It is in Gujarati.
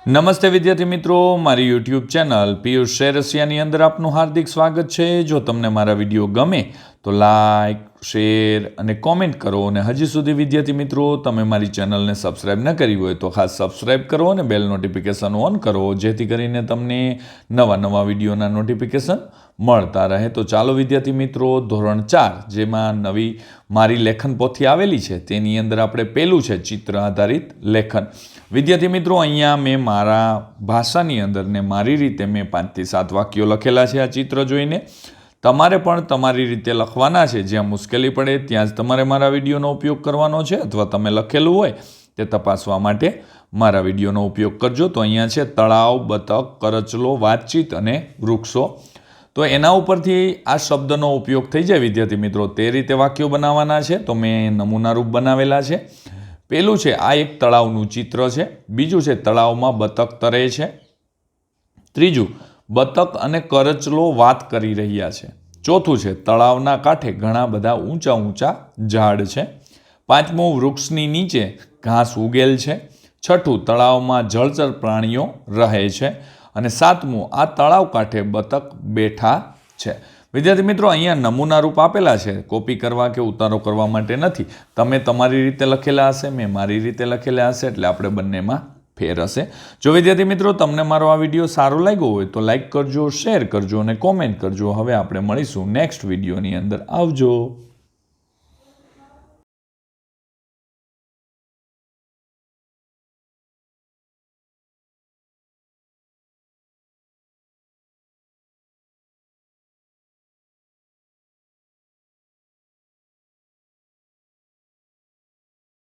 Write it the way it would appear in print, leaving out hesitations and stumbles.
નમસ્તે વિદ્યાર્થી મિત્રો, મારી યુટ્યુબ ચેનલ પિયુષ શેરસિયાની અંદર આપનું હાર્દિક સ્વાગત છે। જો તમને મારા વિડીયો ગમે તો લાઈક, શેર અને કોમેન્ટ કરો અને હજી સુધી વિદ્યાર્થી મિત્રો તમે મારી ચેનલને સબસ્ક્રાઈબ ન કરી હોય તો ખાસ સબસ્ક્રાઈબ કરો અને બેલ નોટિફિકેશન ઓન કરો, જેથી કરીને તમને નવા વિડીયોના નોટિફિકેશન મળતા રહે। તો ચાલો વિદ્યાર્થી મિત્રો, ધોરણ 4 જેમાં નવી મારી લેખન પોથી આવેલી છે તેની અંદર આપણે પહેલું છે ચિત્ર આધારિત લેખન। વિદ્યાર્થી મિત્રો, અહીંયા મેં મારા ભાષાની અંદર ને મારી રીતે મેં 5 થી 7 વાક્યો લખેલા છે। આ ચિત્ર જોઈને તમારે પણ તમારી રીતે લખવાના છે। જ્યાં મુશ્કેલી પડે ત્યાં જ તમારે મારા વિડીયોનો ઉપયોગ કરવાનો છે, અથવા તમે લખેલું હોય તે તપાસવા માટે મારા વિડીયોનો ઉપયોગ કરજો। તો અહીંયા છે તળાવ, બતક, કરચલો, વાતચીત અને વૃક્ષો। તો એના ઉપરથી આ શબ્દનો ઉપયોગ થઈ જાય વિદ્યાર્થી મિત્રો, તે રીતે વાક્યો બનાવવાના છે। તો મેં નમૂનારૂપ બનાવેલા છે। પહેલું છે આ એક તળાવનું ચિત્ર છે, બીજું છે તળાવમાં બતક તરે છે, ત્રીજું બતક અને કરચલો વાત કરી રહ્યા છે, ચોથું છે તળાવના કાંઠે ઘણા બધા ઊંચા ઝાડ છે, પાંચમું વૃક્ષની નીચે ઘાસ ઉગેલ છે, છઠ્ઠું તળાવમાં જળચર પ્રાણીઓ રહે છે, અને સાતમું આ તળાવ કાંઠે બતક બેઠા છે। વિદ્યાર્થી મિત્રો, અહીંયા નમૂના રૂપ આપેલા છે, કોપી કરવા કે ઉતારો કરવા માટે નથી। તમે તમારી રીતે લખેલા હશે, મેં મારી રીતે લખેલા હશે, એટલે આપણે બંનેમાં ફેર હશે। જો વિદ્યાર્થી મિત્રો તમને મારો આ વિડીયો સારો લાગ્યો હોય તો લાઈક કરજો, શેર કરજો અને કોમેન્ટ કરજો। હવે આપણે મળીશું નેક્સ્ટ વિડીયોની અંદર। આવજો।